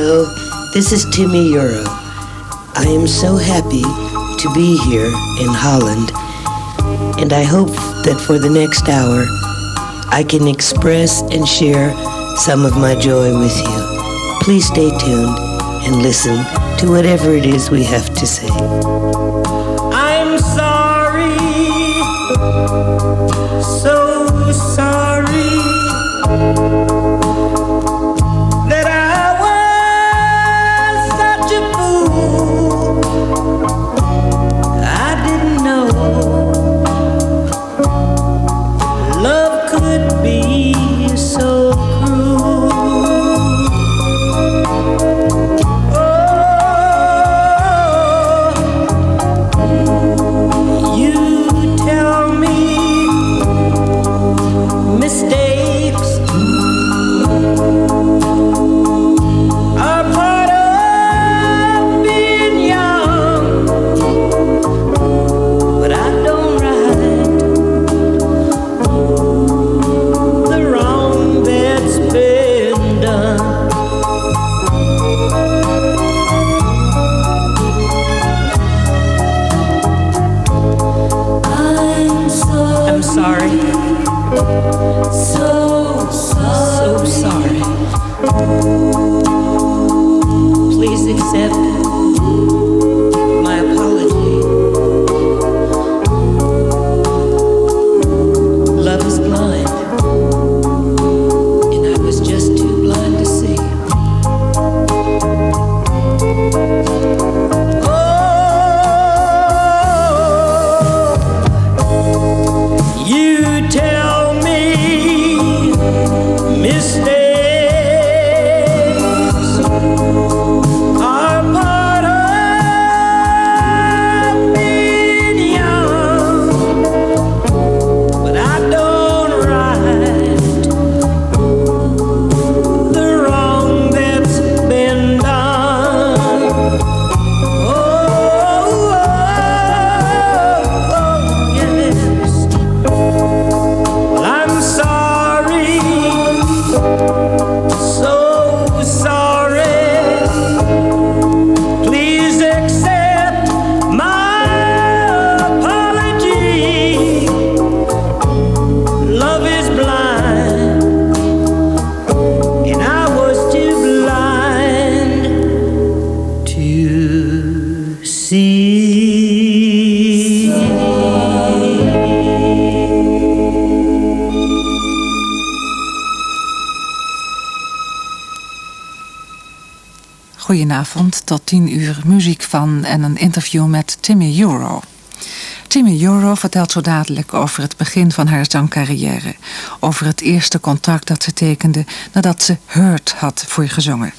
Hello, this is Timi Yuro. I am so happy to be here in Holland, and I hope that for the next hour, I can express and share some of my joy with you. Please stay tuned and listen to whatever it is we have to say. I'm sorry, so sorry, that I was such a fool. I didn't know love could be so cruel. Oh, you tell me mistakes are part of being young, but I don't right the wrong that's been done. I'm sorry. So sorry. Please accept my apology. Love is blind, and I was just too blind to see. Oh, you tell me mistakes are part of being young, but I don't right the wrong that's been done. Oh, yes. Well, I'm sorry, so sorry. Please accept my apology. Love is blind, and I was too blind to see. Goedenavond, tot 10 uur muziek van en een interview met Timi Yuro. Timi Yuro vertelt zo dadelijk over het begin van haar zangcarrière. Over het eerste contract dat ze tekende nadat ze Hurt had voorgezongen.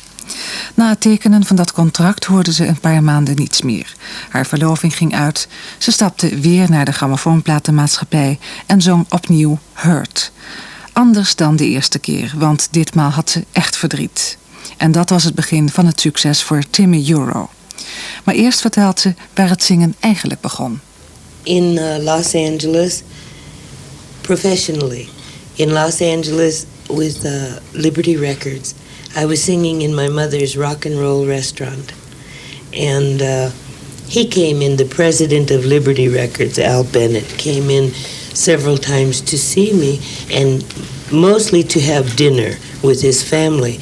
Na het tekenen van dat contract hoorde ze een paar maanden niets meer. Haar verloving ging uit, ze stapte weer naar de grammofoonplatenmaatschappij en zong opnieuw Hurt. Anders dan de eerste keer, want ditmaal had ze echt verdriet. En dat was het begin van het succes voor Timi Yuro. Maar eerst vertelt ze waar het zingen eigenlijk begon. In Los Angeles, professionally, in Los Angeles with Liberty Records, I was singing in my mother's rock and roll restaurant. And he came in, the president of Liberty Records, Al Bennett, came in several times to see me and mostly to have dinner with his family.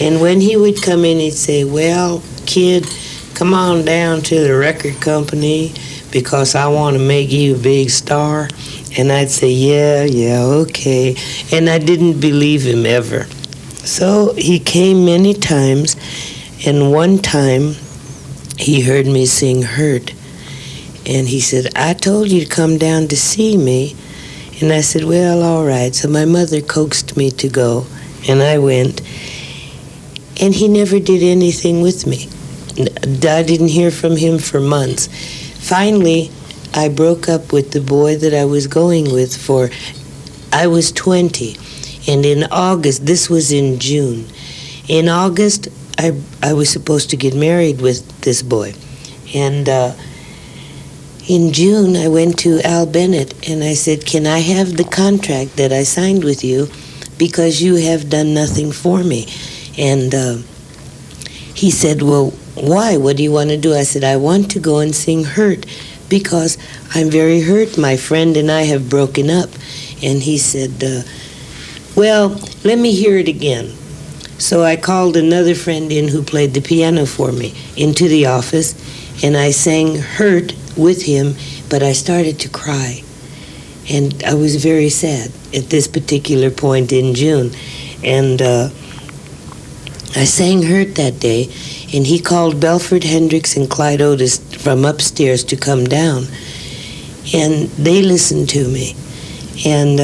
And when he would come in, he'd say, "Well, kid, come on down to the record company because I want to make you a big star." And I'd say, yeah, okay. And I didn't believe him ever. So he came many times, and one time he heard me sing Hurt. And he said, "I told you to come down to see me." And I said, "Well, all right." So my mother coaxed me to go, and I went. And he never did anything with me. I didn't hear from him for months. Finally, I broke up with the boy that I was going with for, I was 20. And in August, this was in June. In August, I was supposed to get married with this boy. And in June, I went to Al Bennett and I said, "Can I have the contract that I signed with you? Because you have done nothing for me." And he said, well, why? What do you want to do? I said, I want to go and sing Hurt because I'm very hurt. My friend and I have broken up. And he said, well, let me hear it again. So I called another friend in who played the piano for me into the office, and I sang Hurt with him, but I started to cry. And I was very sad at this particular point in June. And I sang Hurt that day, and he called Belford Hendricks and Clyde Otis from upstairs to come down. And they listened to me. And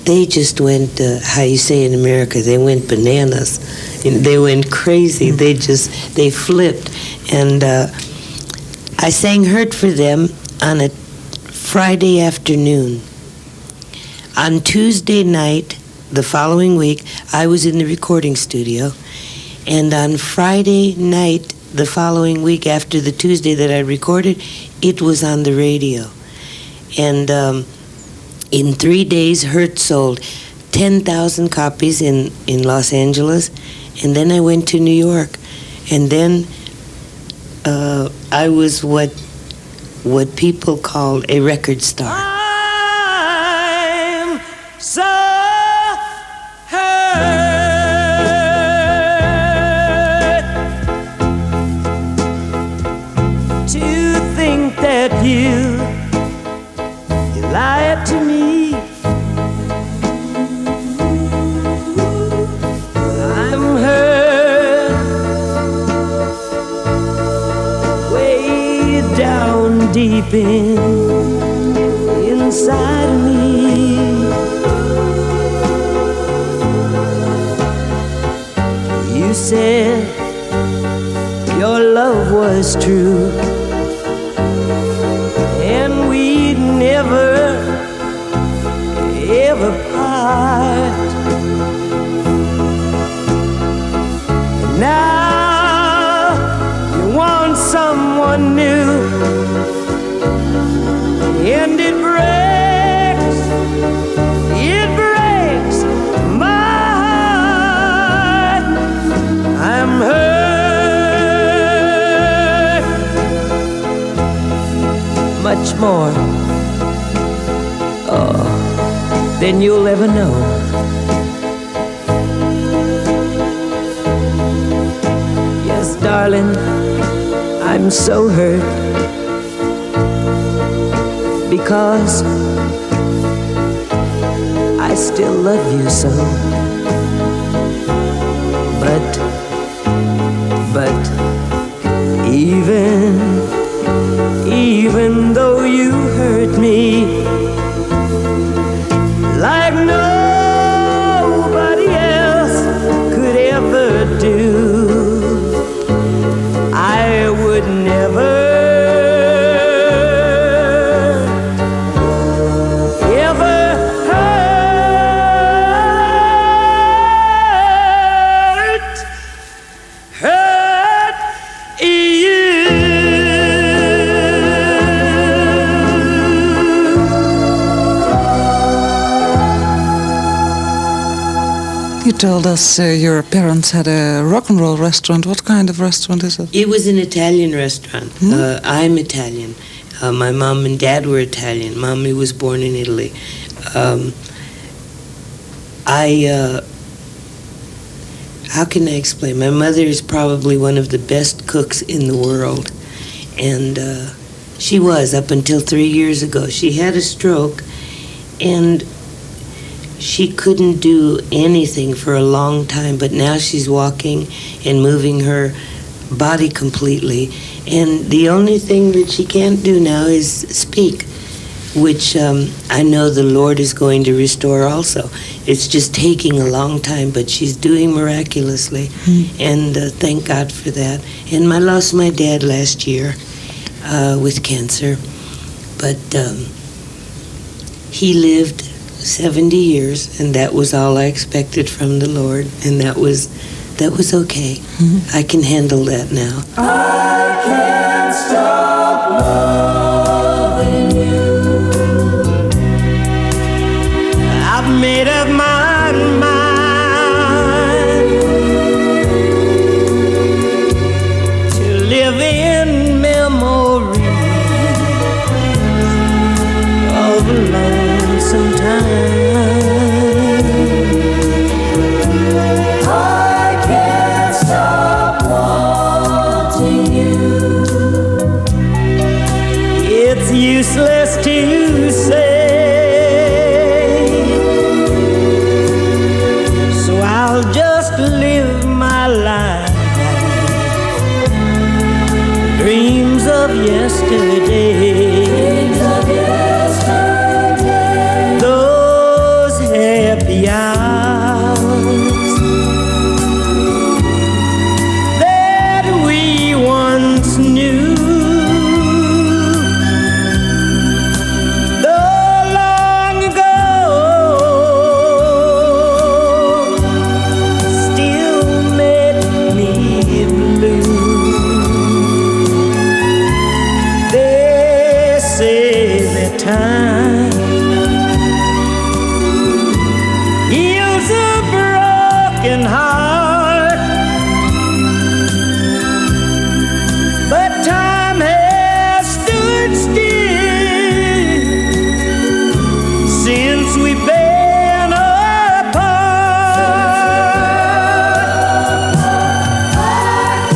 they just went, how you say in America, they went bananas. They went crazy. They flipped. And I sang Hurt for them on a Friday afternoon. On Tuesday night, the following week, I was in the recording studio. And on Friday night, the following week, after the Tuesday that I recorded, it was on the radio. And in 3 days, Hurt sold 10,000 copies in Los Angeles. And then I went to New York. And then I was what people call a record star. I'm so hurt to think that you lied to me. I'm hurt way down deep inside of me. You said your love was true, and we'd never, ever part. Now you want someone new, and it breaks my heart. I'm hurt much more than you'll ever know. Yes, darling, I'm so hurt because I still love you so. But even though you hurt me like nobody else could ever do, I would never You told us your parents had a rock and roll restaurant. What kind of restaurant is it? It was an Italian restaurant. I'm Italian. My mom and dad were Italian. Mommy was born in Italy. How can I explain? My mother is probably one of the best cooks in the world. And she was up until 3 years ago. She had a stroke, and she couldn't do anything for a long time, but now she's walking and moving her body completely. And the only thing that she can't do now is speak, which I know the Lord is going to restore also. It's just taking a long time, but she's doing miraculously, and thank God for that. And I lost my dad last year with cancer, but he lived 70 years, and that was all I expected from the Lord, and that was okay. I can handle that now. I can't stop loving you. I've made up my mind useless to say. So I'll just live my life, dreams of yesterday, those happy hours that we once knew. Though long ago, still made me blue. They say that time heals a broken heart, but time has stood still since we've been apart. I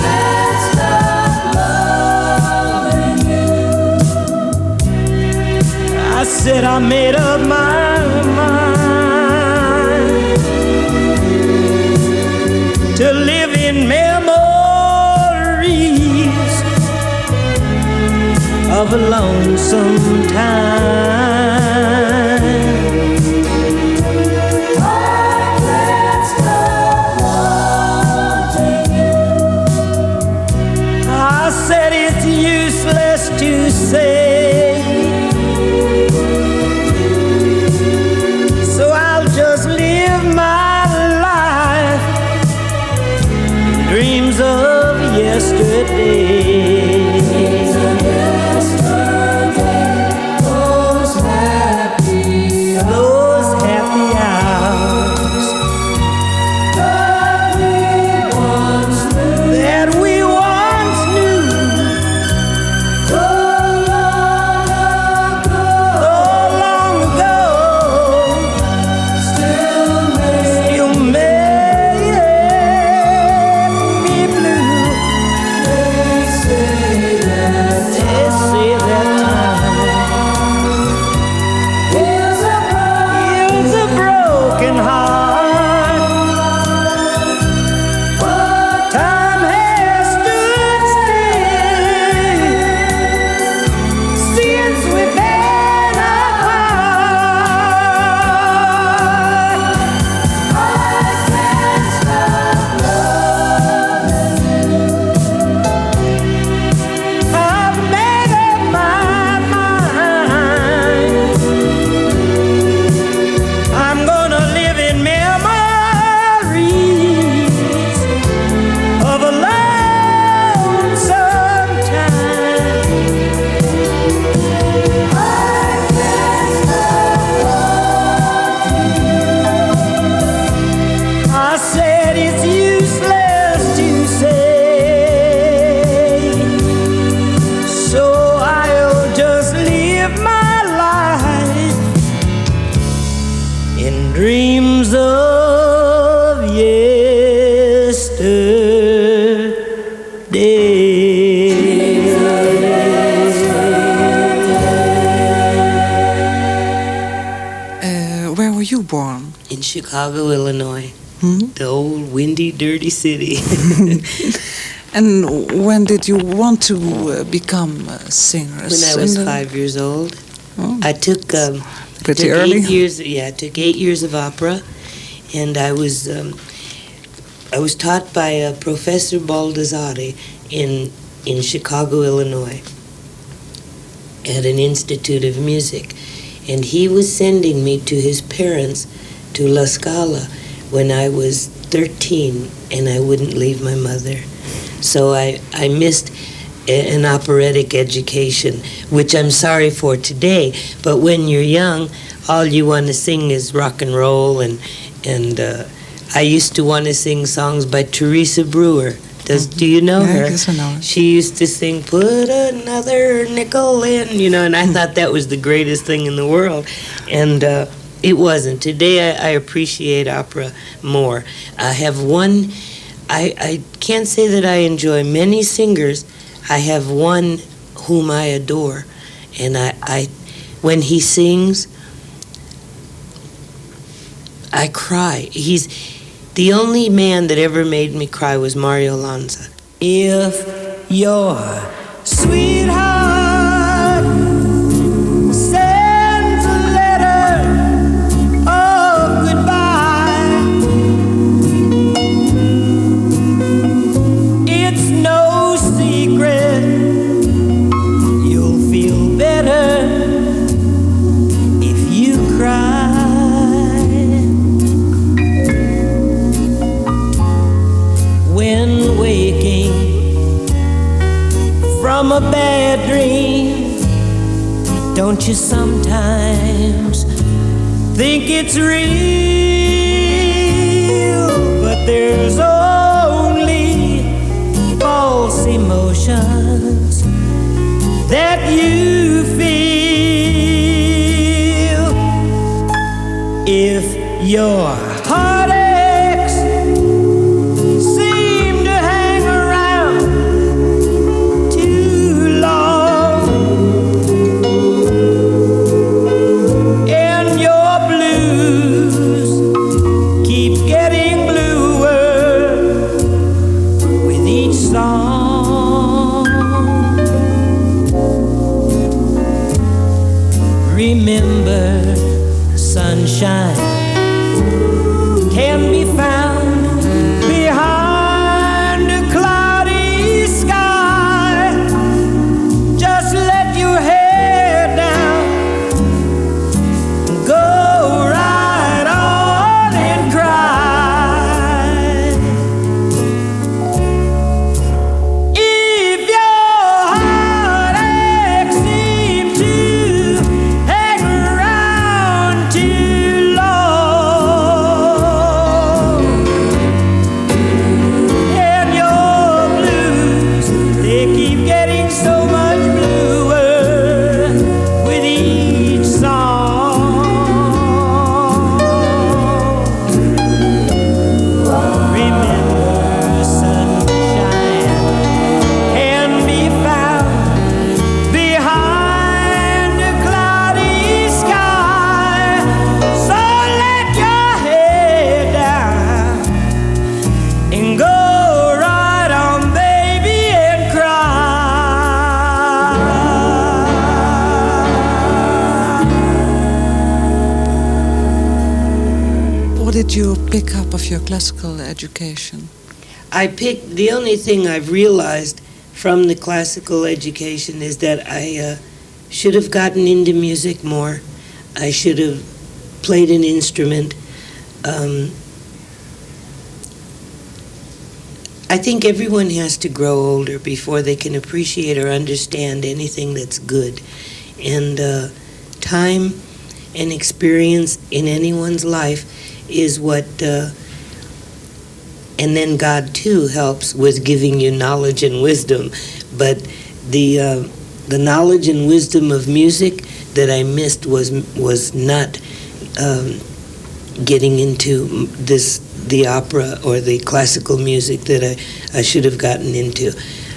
can't stop loving you. I said I made up my mind to live in memories of a lonesome time. I can't stop wanting you. I said it's useless to say, so I'll just live my life, dreams of yesterday. Those happy hours that we once knew. So long ago, still made me blue. They say that time heals a broken heart, but time has stood still since we've been apart. I can't stop loving you. I've made up my mind. I'm gonna live in memories of a lonesome time. I can't stop wanting you. I said it's useless to say, so I'll just live my life in dreams of yesterday. Where were you born? In Chicago, Illinois, Hmm? the old windy, dirty city. And when did you want to become a singer? When I was 5 years old, Oh, I took pretty took early. 8 years. Yeah, I took 8 years of opera, and I was taught by Professor Baldassare in Chicago, Illinois, at an institute of music, and he was sending me to his parents to La Scala when I was 13, and I wouldn't leave my mother. So I missed an operatic education, which I'm sorry for today, but when you're young, all you want to sing is rock and roll, and I used to want to sing songs by Teresa Brewer. Do you know Yeah, her? I guess I know her. She used to sing, "Put another nickel in," and I thought that was the greatest thing in the world. And it wasn't. Today I appreciate opera more. I have one, I can't say that I enjoy many singers. I have one whom I adore, And I when he sings, I cry. He's the only man that ever made me cry was Mario Lanza. If your sweetheart sends a letter of goodbye, it's no secret you'll feel better if you cry. When waking from a bad dream, don't you sometimes think it's real? But there's only false emotions that you feel. If your heartaches seem to hang around too long, and your blues keep getting bluer with each song, remember sunshine can be found behind a cloudy sky. Just let your hair down, go right on and cry. If your heartaches seem to hang around too long, and your blues, they keep getting so much bluer with each song, remember sunshine can be found behind a cloudy sky. So let your head down and go right on, baby, and cry. What did you pick up of your classical education? The only thing I've realized from the classical education is that I should have gotten into music more. I should have played an instrument. I think everyone has to grow older before they can appreciate or understand anything that's good. And time and experience in anyone's life is what, and then God too helps with giving you knowledge and wisdom. But the knowledge and wisdom of music that I missed was not getting into the opera or the classical music that I should have gotten into.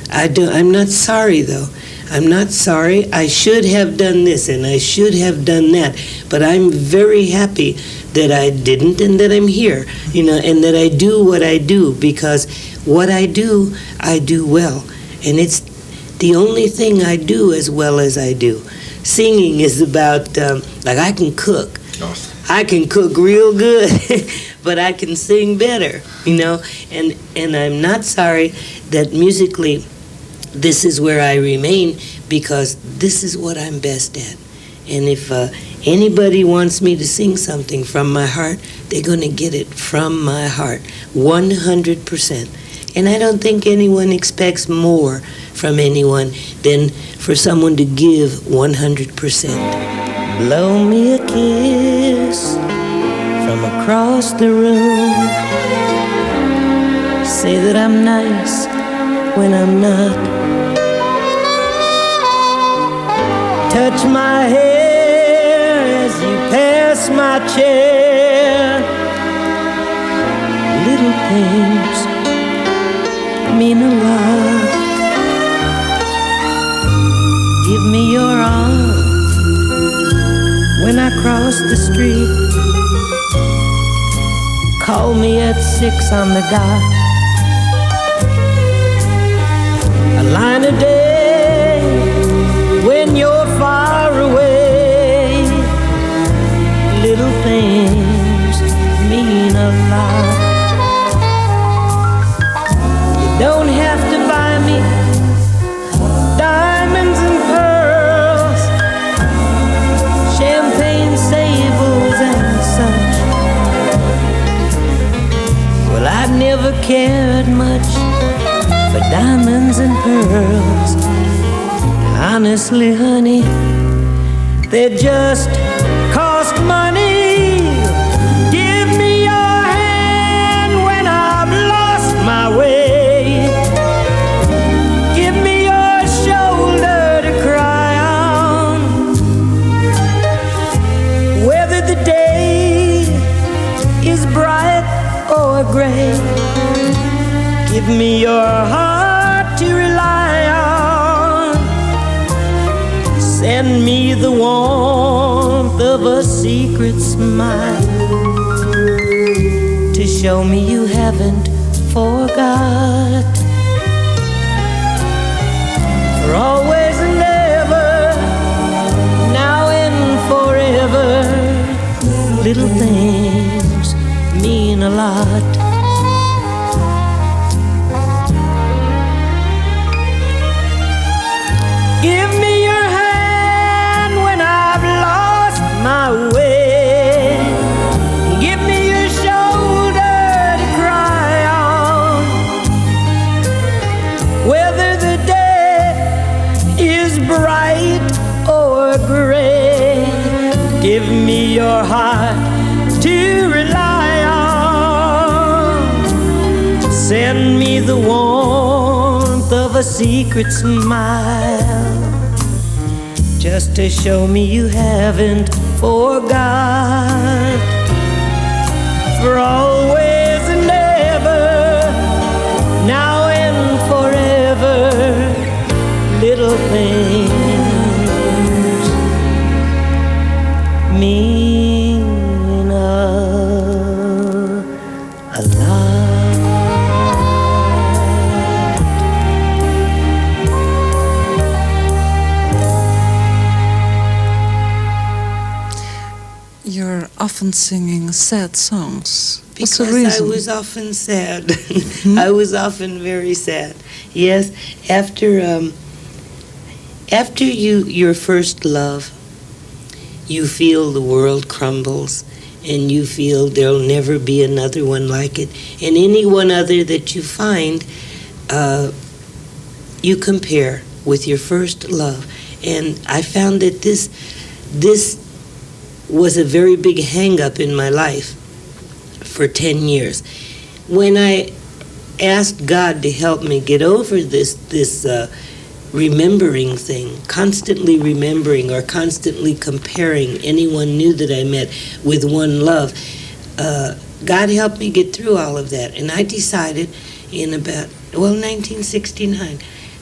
I'm not sorry though. I'm not sorry. I should have done this and I should have done that. But I'm very happy that I didn't and that I'm here, and that I do what I do, because what I do well. And it's the only thing I do as well as I do. Singing is about, like I can cook. Awesome. I can cook real good, but I can sing better, and I'm not sorry that musically this is where I remain, because this is what I'm best at. And if anybody wants me to sing something from my heart, they're going to get it from my heart, 100%. And I don't think anyone expects more from anyone than for someone to give 100%. Blow me a kiss from across the room. Say that I'm nice when I'm not. Touch my hair as you pass my chair. Little things mean a lot. Give me your arms I cross the street. Call me at 6 on the dot. A line a day when you're far away. Little things mean a lot. You don't have to buy me diamonds and pearls, champagne sables and such. Well, I've never cared much for diamonds and pearls. Honestly, honey, they just cost money. Give me your hand when I've lost my way. Give me your shoulder to cry on. Whether the day is bright or gray, give me your heart to rely on. Send me the warmth of a secret smile to show me you haven't forgot. For always and ever, now and forever, little things mean a lot. Give me your hand when I've lost my way. Give me your shoulder to cry on. Whether the day is bright or gray, give me your heart to rely on. Send me the warmth of a secret smile, just to show me you haven't forgot. For always and ever, now and forever, little things mean a lot. You're often singing sad songs. What's the Because reason? I was often sad. I was often very sad. Yes, after your first love, you feel the world crumbles, and you feel there'll never be another one like it. And any one other that you find, you compare with your first love. And I found that this was a very big hang-up in my life for 10 years. When I asked God to help me get over this remembering thing, constantly remembering or constantly comparing anyone new that I met with one love, God helped me get through all of that. And I decided in about, 1969,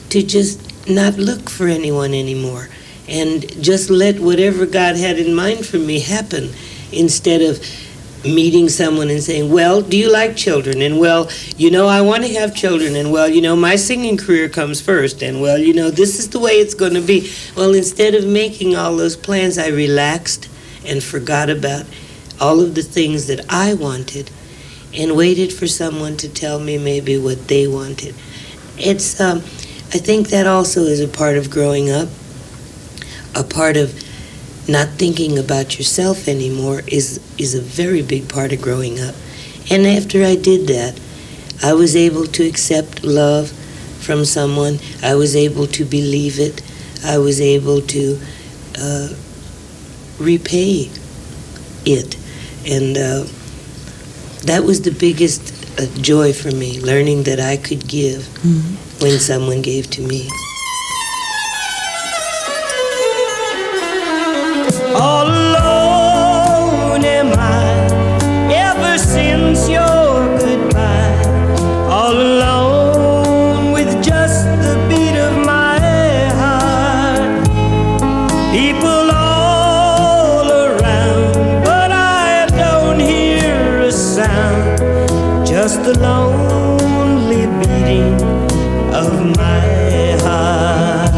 to just not look for anyone anymore and just let whatever God had in mind for me happen, instead of meeting someone and saying, well, do you like children? And well, I want to have children. And well, my singing career comes first. And well, this is the way it's going to be. Well, instead of making all those plans, I relaxed and forgot about all of the things that I wanted and waited for someone to tell me maybe what they wanted. It's, I think that also is a part of growing up. A part of not thinking about yourself anymore is a very big part of growing up. And after I did that, I was able to accept love from someone. I was able to believe it. I was able to repay it. And that was the biggest joy for me, learning that I could give when someone gave to me. All alone am I, ever since your goodbye. All alone with just the beat of my heart. People all around the lonely beating of my heart.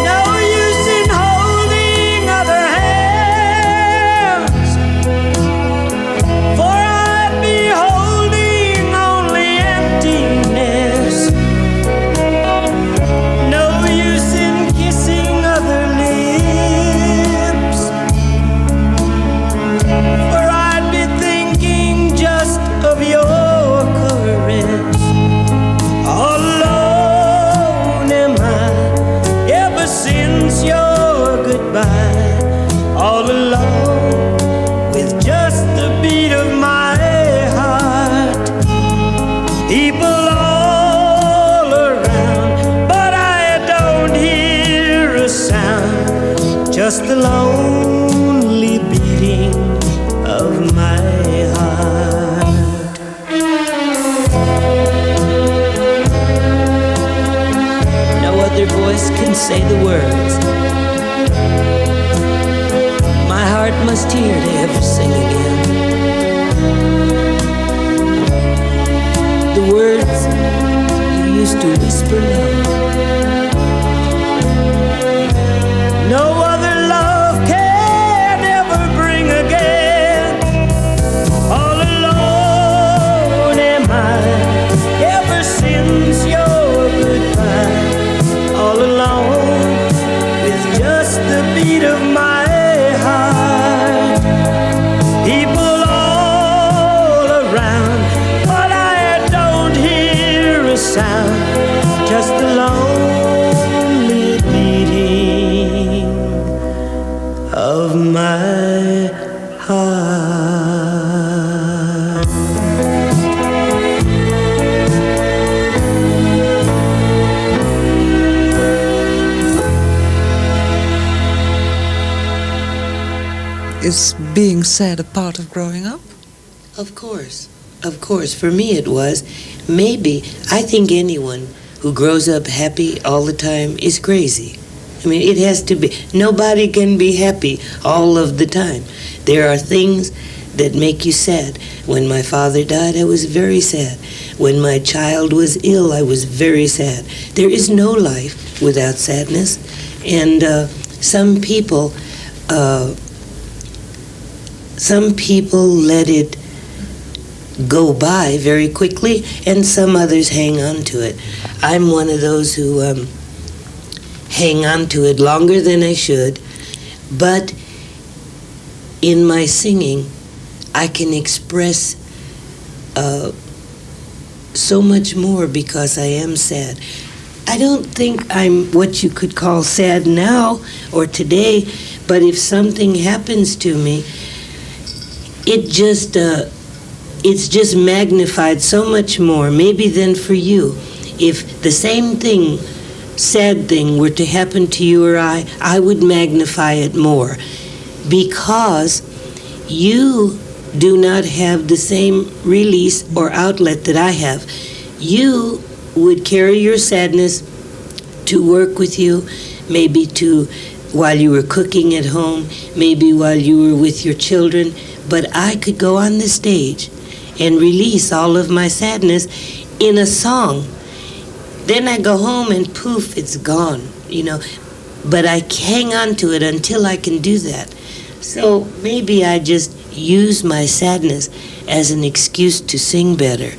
No use in holding other hands, for I'd be holding only emptiness. No use in kissing other lips, for I'd be thinking just of your caress. All alone am I ever since your goodbye. All alone with just the beat of my heart. People all around, but I don't hear a sound. Just the lonely beating of my heart. No other voice can say the words my heart must hear to ever sing again. The words you used to whisper love. No other love can ever bring again. All alone am I ever since your goodbye. All alone with just the beat of my heart. People all around, but I don't hear a sound. Just the lonely beating of my heart. Is being sad a part of growing up? Of course. Of course. For me it was. Maybe, I think anyone who grows up happy all the time is crazy. I mean, it has to be. Nobody can be happy all of the time. There are things that make you sad. When my father died, I was very sad. When my child was ill, I was very sad. There is no life without sadness. And some people let it go by very quickly, and some others hang on to it. I'm one of those who hang on to it longer than I should, but in my singing, I can express so much more because I am sad. I don't think I'm what you could call sad now or today, but if something happens to me, it's just magnified so much more, maybe than for you. If the same thing, sad thing, were to happen to you or I would magnify it more, because you do not have the same release or outlet that I have. You would carry your sadness to work with you, maybe while you were cooking at home, maybe while you were with your children, but I could go on the stage and release all of my sadness in a song. Then I go home and poof, it's gone, But I hang on to it until I can do that. So maybe I just use my sadness as an excuse to sing better.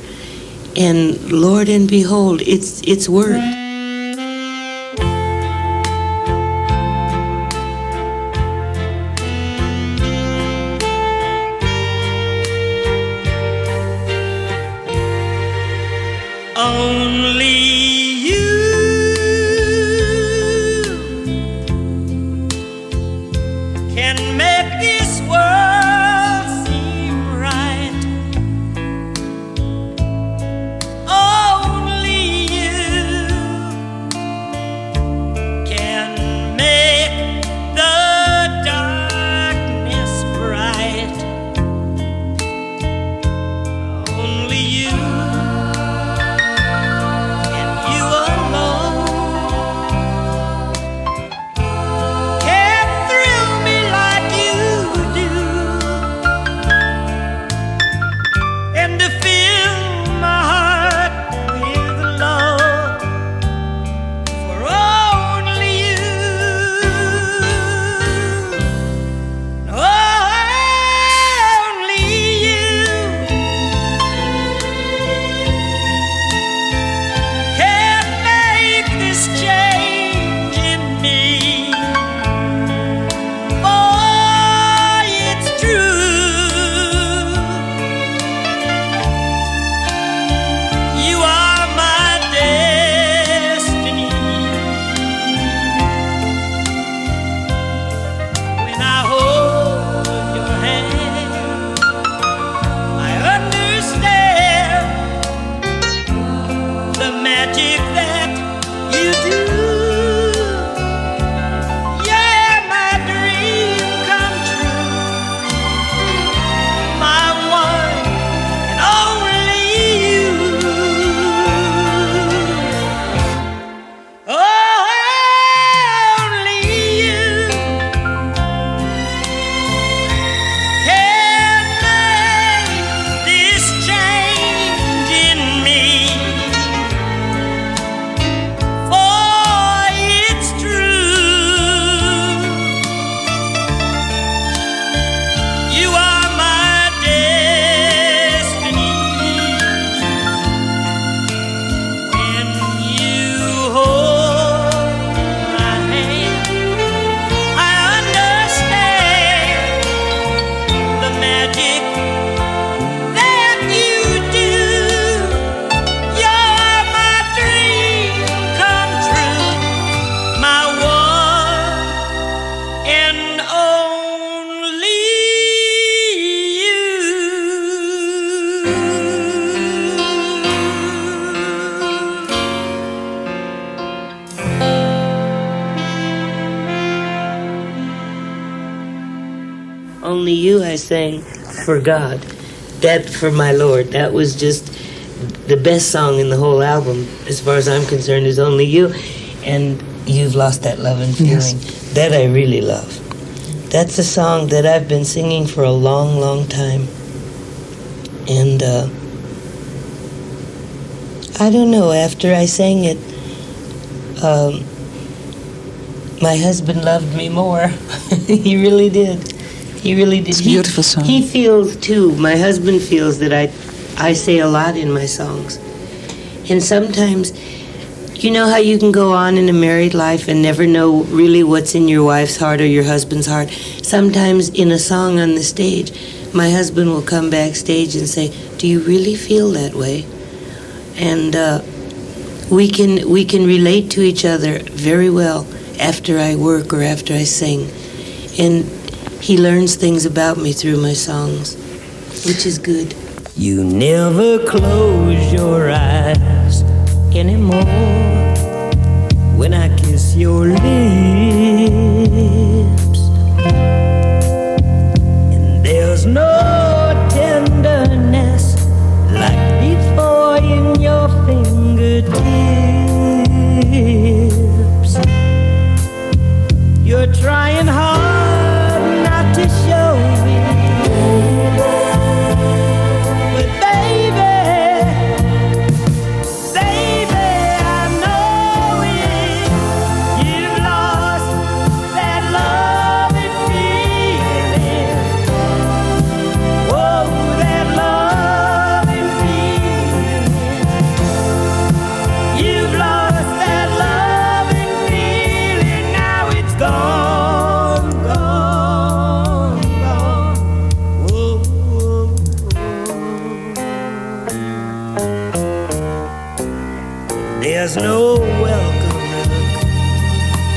And Lord and behold, it's worked. Only you can make this world seem right. Only you can make the darkness bright. Only you. Can thrill me like you do. and only you. Only You I sang for God. That for my Lord. That was just the best song in the whole album, as far as I'm concerned, is Only You. And You've Lost That Love and Feeling. Yes. That I really love. That's a song that I've been singing for a long, long time. And I don't know, after I sang it, my husband loved me more. He really did. He really did. It's a beautiful song. He feels too. My husband feels that I say a lot in my songs. And sometimes, you know how you can go on in a married life and never know really what's in your wife's heart or your husband's heart? Sometimes in a song on the stage, my husband will come backstage and say, "Do you really feel that way?" And we can relate to each other very well after I work or after I sing. And he learns things about me through my songs, which is good. You never close your eyes anymore when I kiss your lips, and there's no tenderness like before in your fingertips. You're trying hard not to show me, but baby, I know it. You've lost that love and feeling. Whoa, that love and feeling. You've lost that love and feeling. Now it's gone, gone, gone. Whoa, whoa, whoa. There's no welcome look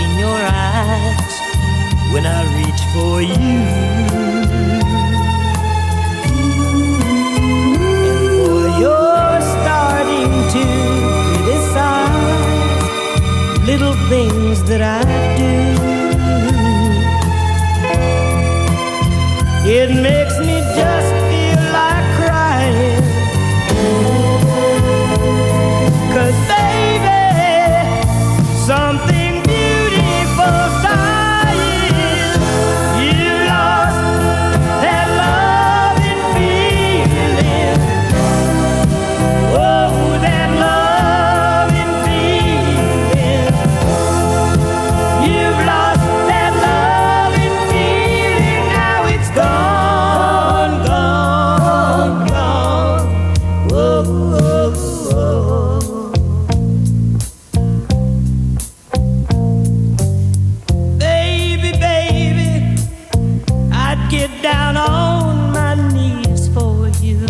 in your eyes when I reach for you. And boy, you're starting to criticize little things that I do. It makes me just feel like crying, 'cause baby, something beautiful's dying. You lost that love and feeling. Oh, that love and feeling. You've lost that love and feeling. Now it's gone, gone, gone. Whoa, whoa, whoa. Baby, baby, I'd get down on my knees for you.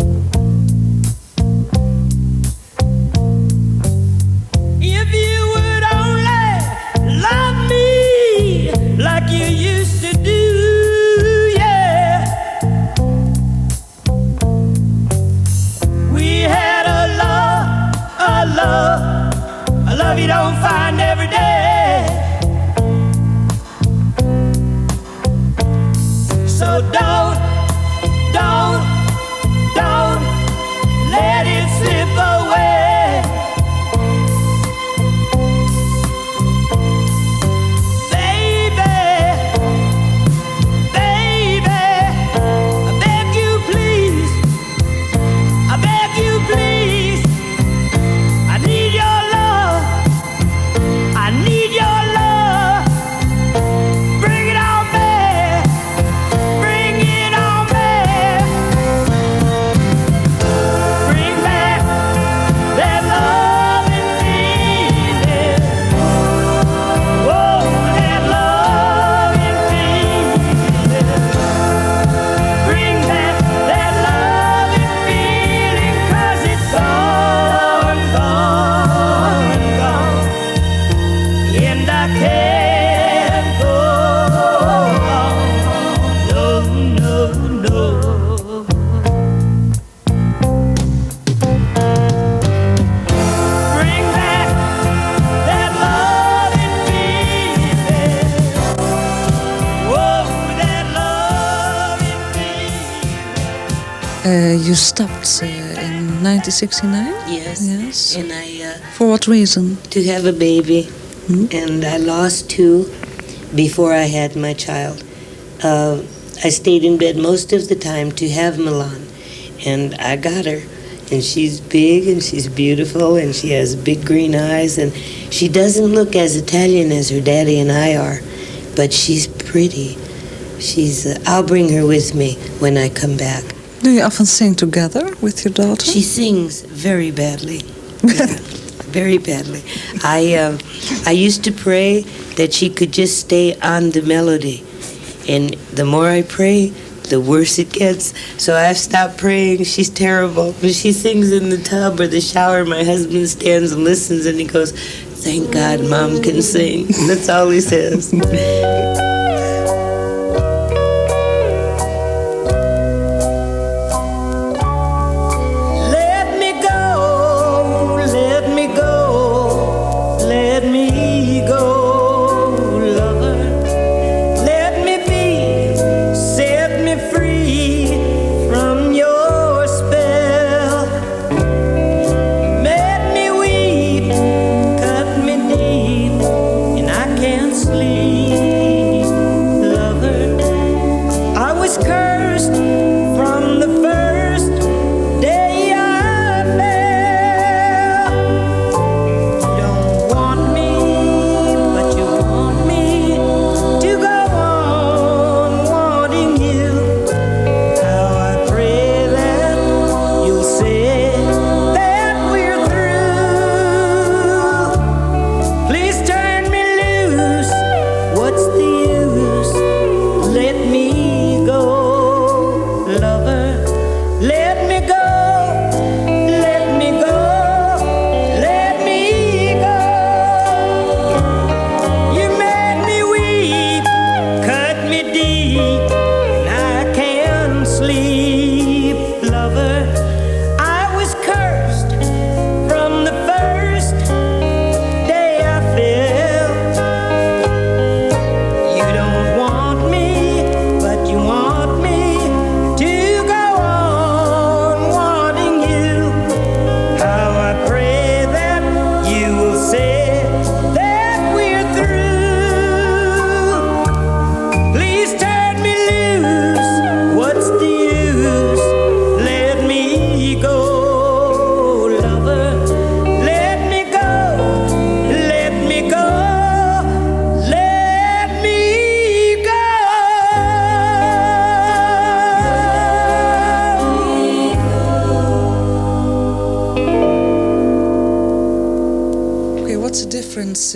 If you would only love me like you used to do, yeah. We had a love you don't find every day. So don't let it slip away. Baby, I beg you please, I need your love, bring it on, babe, bring it on. You stopped in 1969? Yes. Yes. And I For what reason? to have a baby, and I lost 2 before I had my child. I stayed in bed most of the time to have Milan, and I got her. And she's big, and she's beautiful, and she has big green eyes, and she doesn't look as Italian as her daddy and I are, but she's pretty. I'll bring her with me when I come back. Do you often sing together with your daughter? She sings very badly. Yeah, very badly. I used to pray that she could just stay on the melody. And the more I pray, the worse it gets. So I've stopped praying. She's terrible. But she sings in the tub or the shower. My husband stands and listens, and he goes, "Thank God Mom can sing." That's all he says.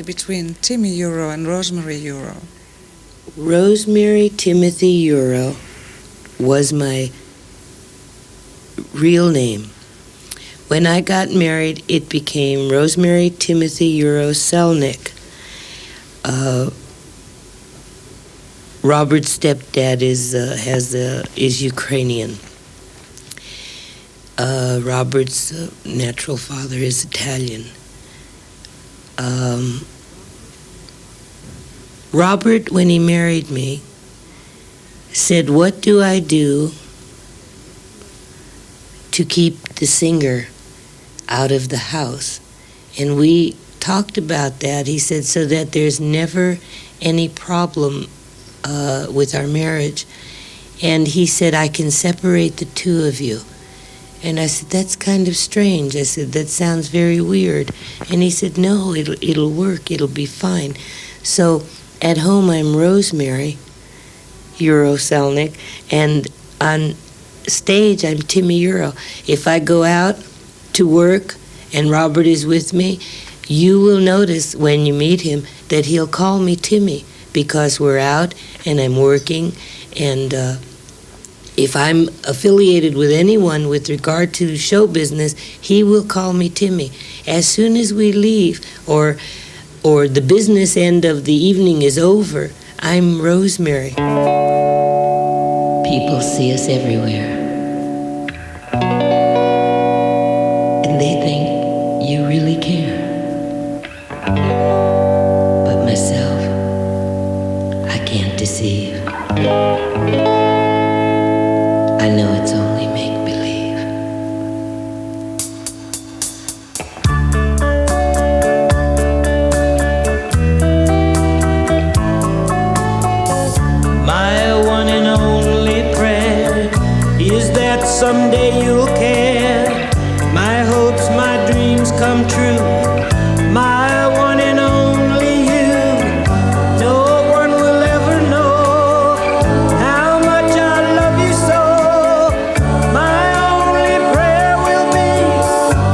Between Timi Yuro and Rosemary Yuro? Rosemary Timothy Yuro was my real name. When I got married, it became Rosemary Timothy Yuro Selnick. Robert's stepdad is Ukrainian. Robert's natural father is Italian. Robert, when he married me, said, "What do I do to keep the singer out of the house?" And we talked about that. He said, "So that there's never any problem with our marriage." And he said, "I can separate the 2 of you." And I said, "That's kind of strange." I said, "That sounds very weird." And he said, "No, it'll work. It'll be fine." So at home, I'm Rosemary Yuro Selnick, and on stage, I'm Timi Yuro. If I go out to work and Robert is with me, you will notice when you meet him that he'll call me Timi, because we're out and I'm working, and if I'm affiliated with anyone with regard to show business, he will call me Timi. As soon as we leave, or the business end of the evening is over, I'm Rosemary. People see us everywhere, and they think you really care. But myself, I can't deceive. I know it's only make-believe. someday you'll care. My hopes, my dreams come true. My one and only you. No one will ever know how much I love you so. My only prayer will be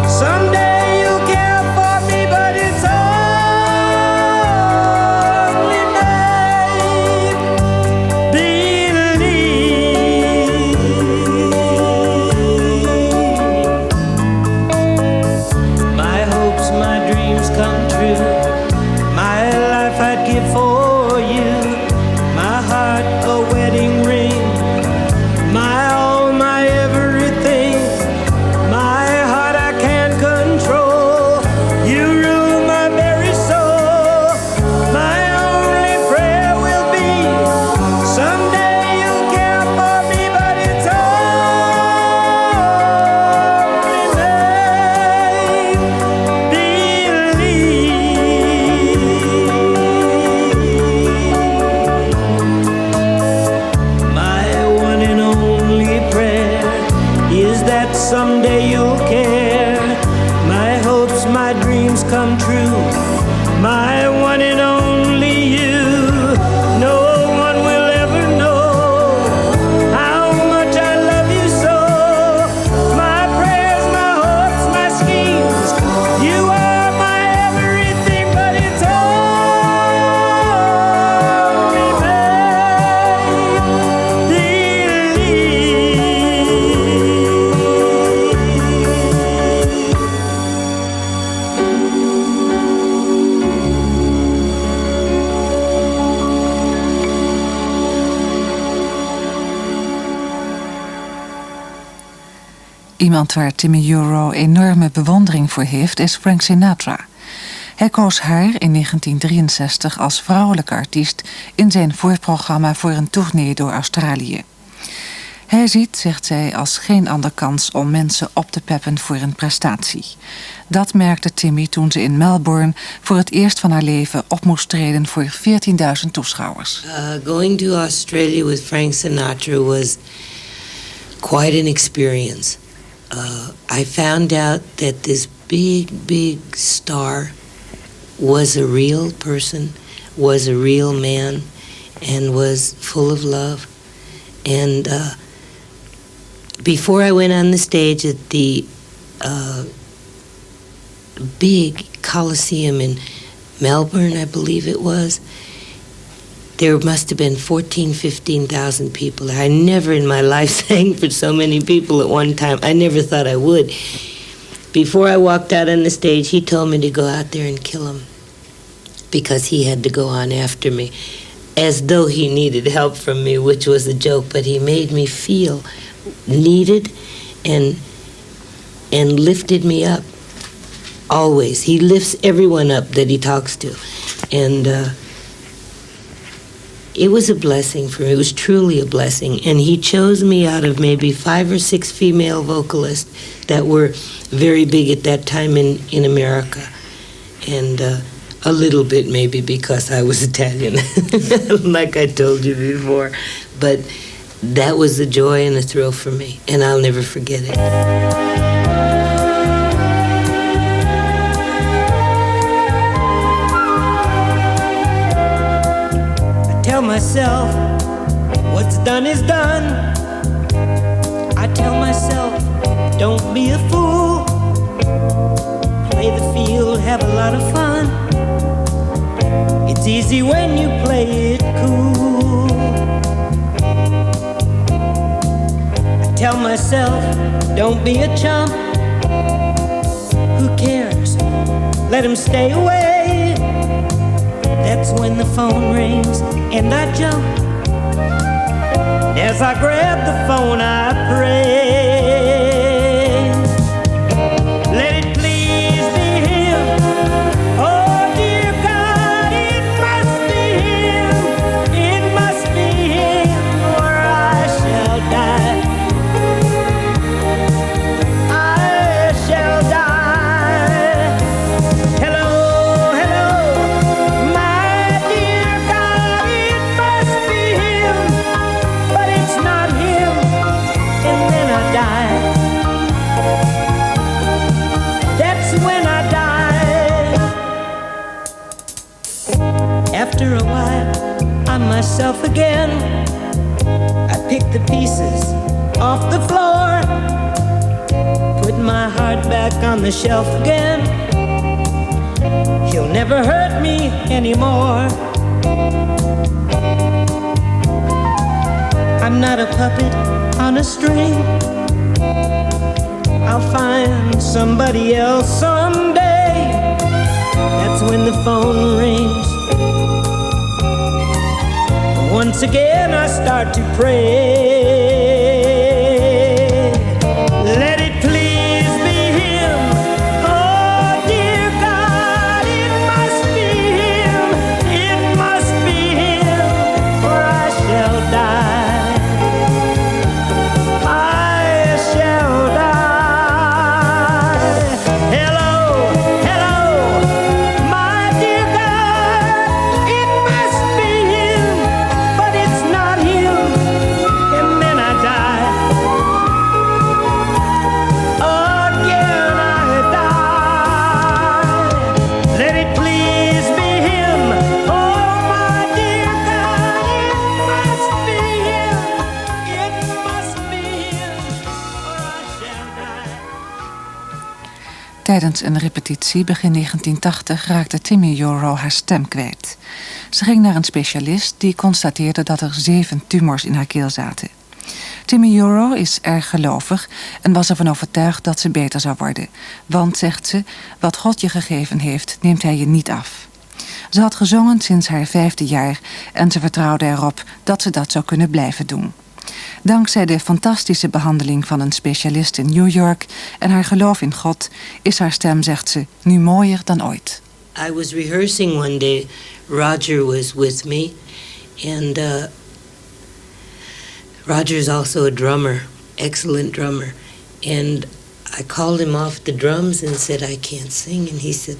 someday you'll care for me, but it's only make believe. My hopes, my dreams come true. My life I'd give for you. My heart a wedding ring. My all, my everything. My heart I can't control. You rule my very soul. My only prayer will be someday you'll care for me, but it's only make believe. My one and only prayer is that someday you'll care. My hopes, my dreams come true. My one and only you. No one will ever know how much I love you so. My prayers, my hopes, my schemes. You are my everything, but it's only make Iemand waar Timi Yuro enorme bewondering voor heeft is Frank Sinatra. Hij koos haar in 1963 als vrouwelijke artiest in zijn voorprogramma voor een tournee door Australië. Hij ziet, zegt zij, als geen andere kans om mensen op te peppen voor een prestatie. Dat merkte Timi toen ze in Melbourne voor het eerst van haar leven op moest treden voor 14.000 toeschouwers. Going to Australia with Frank Sinatra was quite an experience. I found out that this big star was a real person, was a real man, and was full of love. And before I went on the stage at the big Coliseum in Melbourne, I believe it was, there must have been 15,000 people. I never in my life sang for so many people at one time. I never thought I would. Before I walked out on the stage, he told me to go out there and kill him because he had to go on after me, as though he needed help from me, which was a joke, but he made me feel needed and lifted me up. Always. He lifts everyone up that he talks to. And it was a blessing for me. It was truly a blessing. And he chose me out of maybe 5 or 6 female vocalists that were very big at that time in America. And a little bit maybe because I was Italian, like I told you before. But that was a joy and a thrill for me. And I'll never forget it. Tell myself what's done is done. I tell myself don't be a fool. Play the field, have a lot of fun. It's easy when you play it cool. I tell myself don't be a chump. Who cares? Let him stay away. That's when the phone rings and I jump. As I grab the phone, I pray. Let it please be him. Oh, dear God, it must be him. It must be him, or I shall die. I shall die. Hello, hello. I myself again. I picked the pieces off the floor, put my heart back on the shelf again. He'll never hurt me anymore. I'm not a puppet on a string. I'll find somebody else someday. That's when the phone rings. Once again I start to pray. Let it please be him. Oh dear God, it must be him. It must be him, or I shall die. I shall die. Hello, hello, my dear God, it must be him, but it's not him. And then I die. Again I die. Let it please be him. Oh my dear God, it must be him. It must be him, or I shall die. Tijdens een repetitie begin 1980 raakte Timi Yuro haar stem kwijt. Ze ging naar een specialist die constateerde dat er 7 tumors in haar keel zaten. Timi Yuro is erg gelovig en was ervan overtuigd dat ze beter zou worden. Want, zegt ze, wat God je gegeven heeft, neemt hij je niet af. Ze had gezongen sinds haar 5e jaar en ze vertrouwde erop dat ze dat zou kunnen blijven doen. Dankzij de fantastische behandeling van een specialist in New York en haar geloof in God is haar stem, zegt ze, nu mooier dan ooit. I was rehearsing one day. Roger was with me, and Roger is also a drummer, excellent drummer. And I called him off the drums and said, I can't sing. And he said,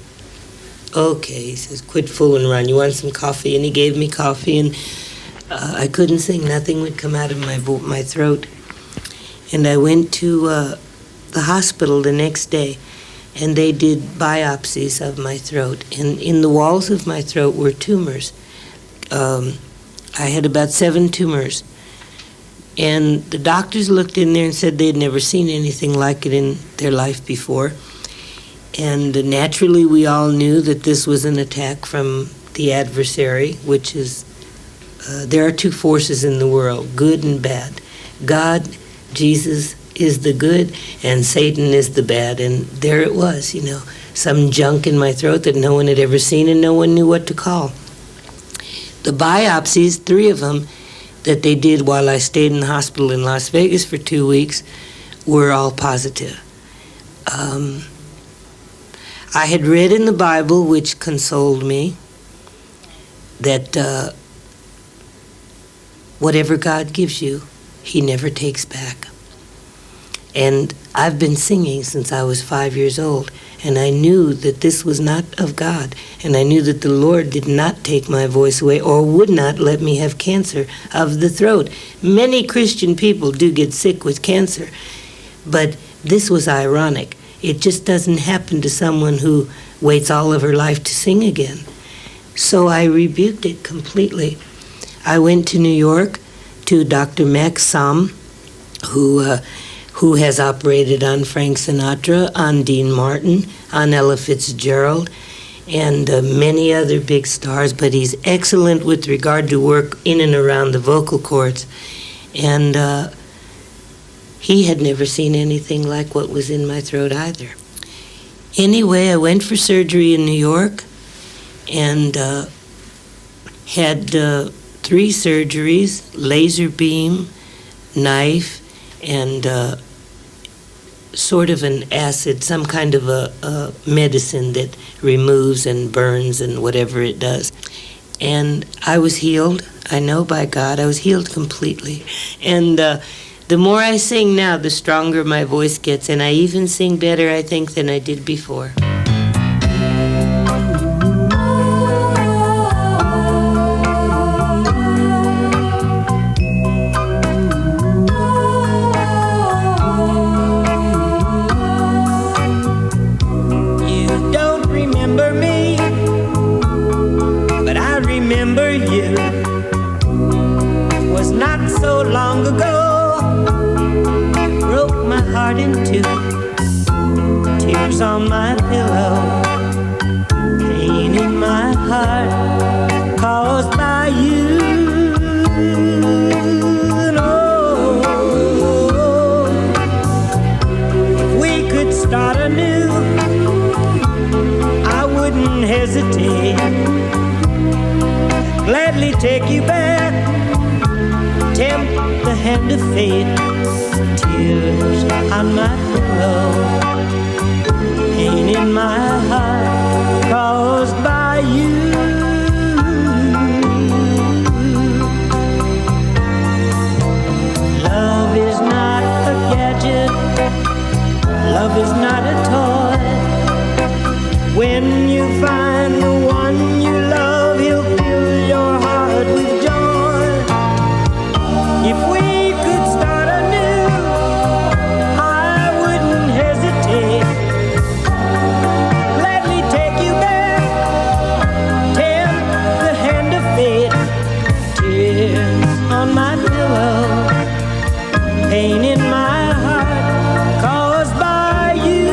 okay. He says, quit fooling around. You want some coffee? And he gave me coffee, and I couldn't sing. Nothing would come out of my throat. And I went to the hospital the next day, and they did biopsies of my throat. And in the walls of my throat were tumors. I had about 7 tumors. And the doctors looked in there and said they'd never seen anything like it in their life before. And naturally, we all knew that this was an attack from the adversary, which is, there are 2 forces in the world, good and bad. God, Jesus, is the good, and Satan is the bad. And there it was, some junk in my throat that no one had ever seen and no one knew what to call. The biopsies, 3 of them, that they did while I stayed in the hospital in Las Vegas for 2 weeks, were all positive. I had read in the Bible, which consoled me, that whatever God gives you, He never takes back. And I've been singing since I was 5 years old, and I knew that this was not of God, and I knew that the Lord did not take my voice away or would not let me have cancer of the throat. Many Christian people do get sick with cancer, but this was ironic. It just doesn't happen to someone who waits all of her life to sing again. So I rebuked it completely. I went to New York to Dr. Max Sam, who has operated on Frank Sinatra, on Dean Martin, on Ella Fitzgerald, and many other big stars, but he's excellent with regard to work in and around the vocal cords. And he had never seen anything like what was in my throat either. Anyway, I went for surgery in New York and had 3 surgeries, laser beam, knife, and sort of an acid, some kind of a medicine that removes and burns and whatever it does. And I was healed. I know by God, I was healed completely. And the more I sing now, the stronger my voice gets. And I even sing better, I think, than I did before. so long ago broke my heart in two. Tears on my pillow, pain in my heart caused by you. No, if we could start anew, I wouldn't hesitate. Gladly take you back, tempt the hand of fate. Tears on my pillow, pain in my heart caused by you. Love is not a gadget, love is not a toy. When you find the one you love, he'll fill your heart with joy. If we could start anew, I wouldn't hesitate. Gladly take you back, tempt the hand of fate. Tears on my pillow, pain in my heart caused by you.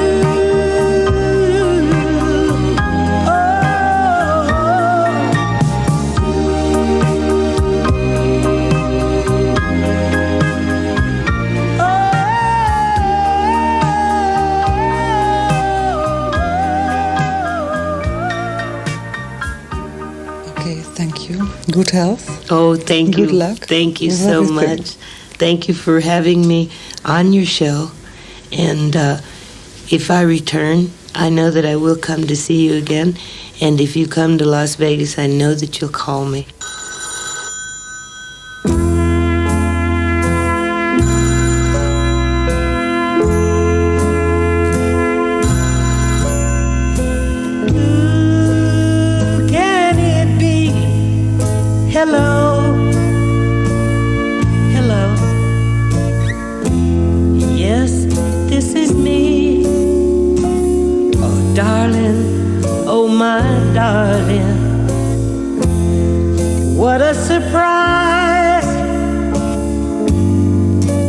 Thank you. Good health. Oh, thank you. Good luck. Thank you with so everything. much. Thank you for having me on your show. And if I return, I know that I will come to see you again. And if you come to Las Vegas, I know that you'll call me. Can it be? Hello, hello. Yes, this is me. Oh, darling, oh, my darling. What a surprise.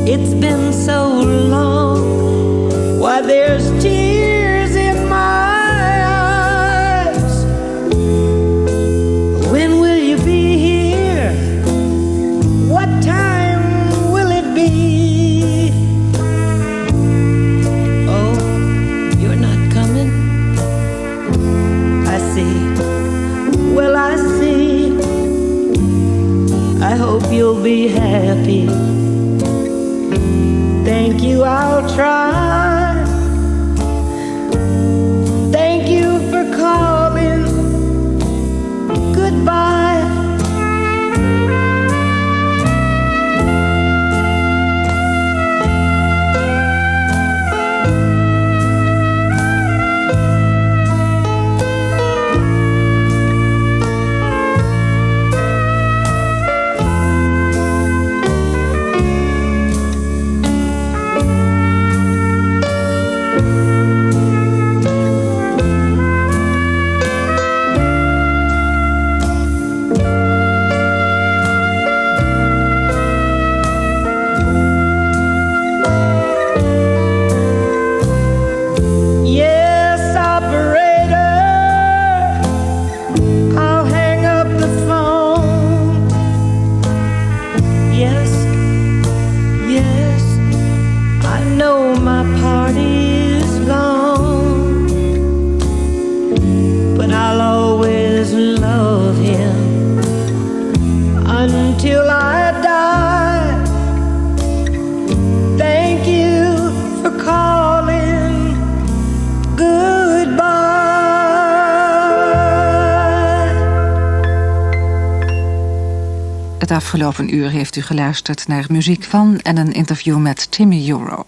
It's been so long. Why, there's tears in my eyes. When will you be here? What time will it be? Oh, you're not coming? I see. Well, I see. I hope you'll be happy. Thank you, I'll try. Thank you for calling. Goodbye. Yes, operator, I'll hang up the phone. Yes, yes, I know my party is gone, but I'll always love him until I die. Thank you for calling. Goodbye. Het afgelopen uur heeft u geluisterd naar muziek van en een interview met Timi Yuro.